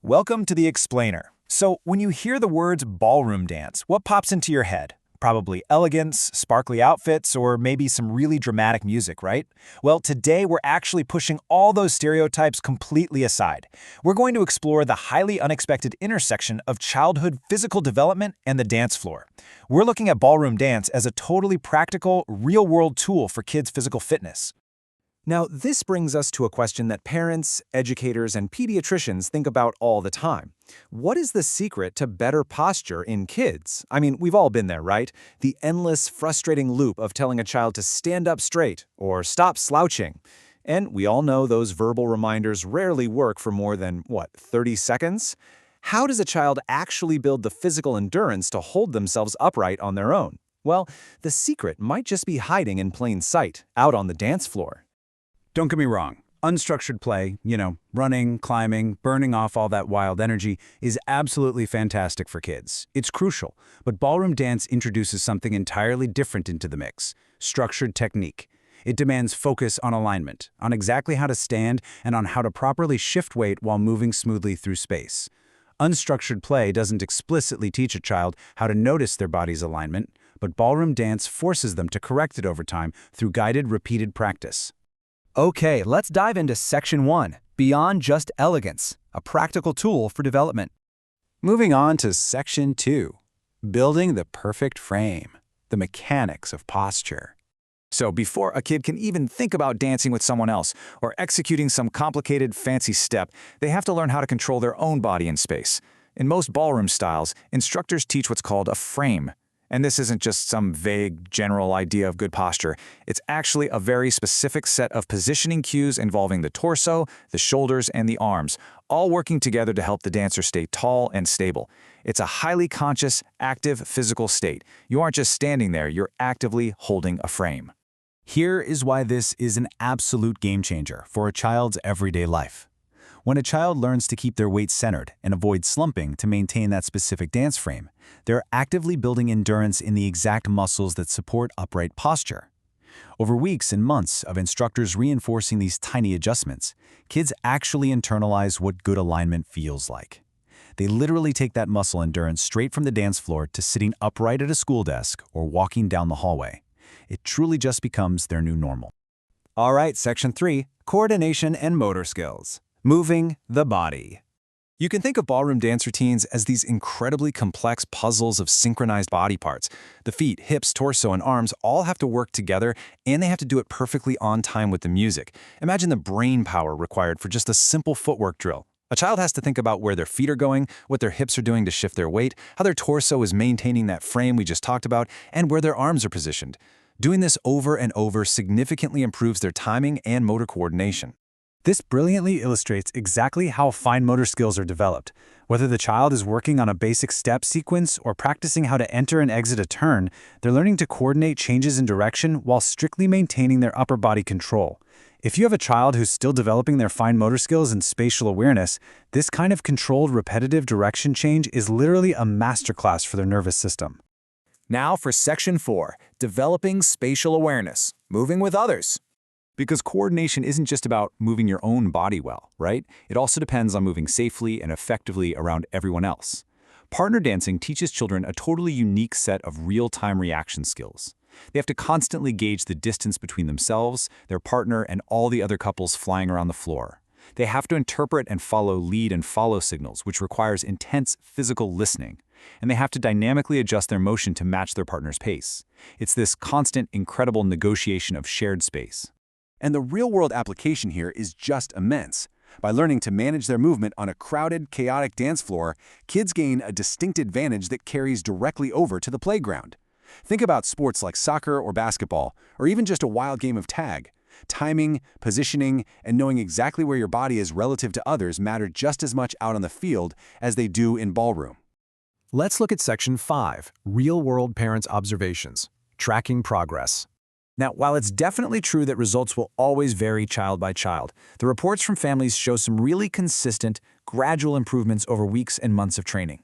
Welcome to the Explainer. So, when you hear the words ballroom dance, what pops into your head? Probably elegance, sparkly outfits, or maybe some really dramatic music, right? Well, today we're actually pushing all those stereotypes completely aside. We're going to explore the highly unexpected intersection of childhood physical development and the dance floor. We're looking at ballroom dance as a totally practical, real-world tool for kids' physical fitness. Now, this brings us to a question that parents, educators, and pediatricians think about all the time. What is the secret to better posture in kids? I mean, we've all been there, right? The endless, frustrating loop of telling a child to stand up straight or stop slouching. And we all know those verbal reminders rarely work for more than, 30 seconds? How does a child actually build the physical endurance to hold themselves upright on their own? Well, the secret might just be hiding in plain sight, out on the dance floor. Don't get me wrong, unstructured play, running, climbing, burning off all that wild energy is absolutely fantastic for kids. It's crucial, but ballroom dance introduces something entirely different into the mix: structured technique. It demands focus on alignment, on exactly how to stand, and on how to properly shift weight while moving smoothly through space. Unstructured play doesn't explicitly teach a child how to notice their body's alignment, but ballroom dance forces them to correct it over time through guided, repeated practice. Okay, let's dive into Section 1, Beyond Just Elegance, a practical tool for development. Moving on to Section 2, Building the Perfect Frame, the Mechanics of Posture. So before a kid can even think about dancing with someone else or executing some complicated, fancy step, they have to learn how to control their own body in space. In most ballroom styles, instructors teach what's called a frame. And this isn't just some vague, general idea of good posture. It's actually a very specific set of positioning cues involving the torso, the shoulders, and the arms, all working together to help the dancer stay tall and stable. It's a highly conscious, active physical state. You aren't just standing there, you're actively holding a frame. Here is why this is an absolute game changer for a child's everyday life. When a child learns to keep their weight centered and avoid slumping to maintain that specific dance frame, they're actively building endurance in the exact muscles that support upright posture. Over weeks and months of instructors reinforcing these tiny adjustments, kids actually internalize what good alignment feels like. They literally take that muscle endurance straight from the dance floor to sitting upright at a school desk or walking down the hallway. It truly just becomes their new normal. All right, Section 3, Coordination and Motor Skills. Moving the body. You can think of ballroom dance routines as these incredibly complex puzzles of synchronized body parts. The feet, hips, torso, and arms all have to work together, and they have to do it perfectly on time with the music. Imagine the brain power required for just a simple footwork drill. A child has to think about where their feet are going, what their hips are doing to shift their weight, how their torso is maintaining that frame we just talked about, and where their arms are positioned. Doing this over and over significantly improves their timing and motor coordination. This brilliantly illustrates exactly how fine motor skills are developed. Whether the child is working on a basic step sequence or practicing how to enter and exit a turn, they're learning to coordinate changes in direction while strictly maintaining their upper body control. If you have a child who's still developing their fine motor skills and spatial awareness, this kind of controlled, repetitive direction change is literally a masterclass for their nervous system. Now for Section 4, Developing Spatial Awareness, Moving with Others. Because coordination isn't just about moving your own body well, right? It also depends on moving safely and effectively around everyone else. Partner dancing teaches children a totally unique set of real-time reaction skills. They have to constantly gauge the distance between themselves, their partner, and all the other couples flying around the floor. They have to interpret and follow lead and follow signals, which requires intense physical listening. And they have to dynamically adjust their motion to match their partner's pace. It's this constant, incredible negotiation of shared space. And the real-world application here is just immense. By learning to manage their movement on a crowded, chaotic dance floor, kids gain a distinct advantage that carries directly over to the playground. Think about sports like soccer or basketball, or even just a wild game of tag. Timing, positioning, and knowing exactly where your body is relative to others matter just as much out on the field as they do in ballroom. Let's look at Section 5, Real-World Parents' Observations, Tracking Progress. Now, while it's definitely true that results will always vary child by child, the reports from families show some really consistent, gradual improvements over weeks and months of training.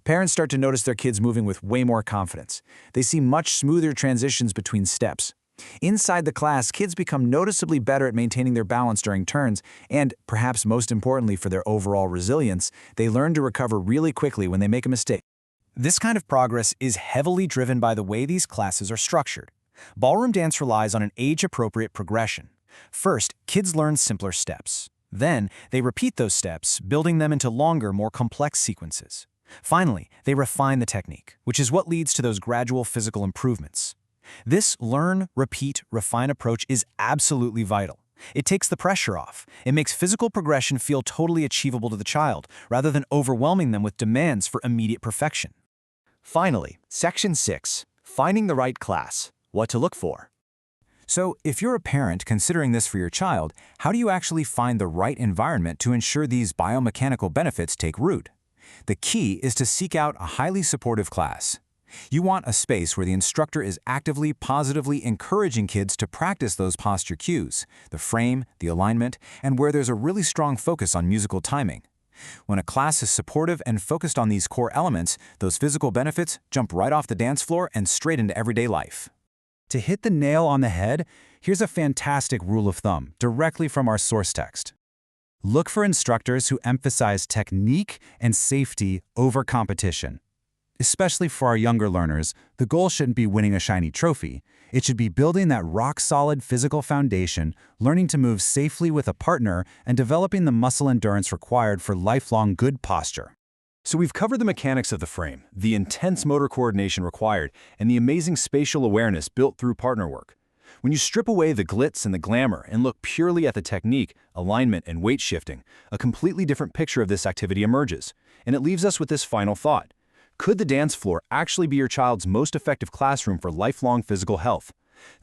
Parents start to notice their kids moving with way more confidence. They see much smoother transitions between steps, Inside the class, kids become noticeably better at maintaining their balance during turns, and, perhaps most importantly for their overall resilience, they learn to recover really quickly when they make a mistake. This kind of progress is heavily driven by the way these classes are structured. Ballroom dance relies on an age-appropriate progression. First, kids learn simpler steps. Then, they repeat those steps, building them into longer, more complex sequences. Finally, they refine the technique, which is what leads to those gradual physical improvements. This learn, repeat, refine approach is absolutely vital. It takes the pressure off. It makes physical progression feel totally achievable to the child, rather than overwhelming them with demands for immediate perfection. Finally, Section 6, Finding the Right Class, What to Look For. So, if you're a parent considering this for your child, how do you actually find the right environment to ensure these biomechanical benefits take root? The key is to seek out a highly supportive class. You want a space where the instructor is actively, positively encouraging kids to practice those posture cues, the frame, the alignment, and where there's a really strong focus on musical timing. When a class is supportive and focused on these core elements, those physical benefits jump right off the dance floor and straight into everyday life. To hit the nail on the head, here's a fantastic rule of thumb directly from our source text. Look for instructors who emphasize technique and safety over competition. Especially for our younger learners, the goal shouldn't be winning a shiny trophy. It should be building that rock-solid physical foundation, learning to move safely with a partner, and developing the muscle endurance required for lifelong good posture. So we've covered the mechanics of the frame, the intense motor coordination required, and the amazing spatial awareness built through partner work. When you strip away the glitz and the glamour and look purely at the technique, alignment, and weight shifting, a completely different picture of this activity emerges. And it leaves us with this final thought. Could the dance floor actually be your child's most effective classroom for lifelong physical health?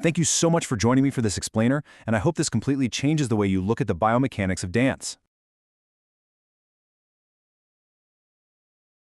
Thank you so much for joining me for this explainer, and I hope this completely changes the way you look at the biomechanics of dance.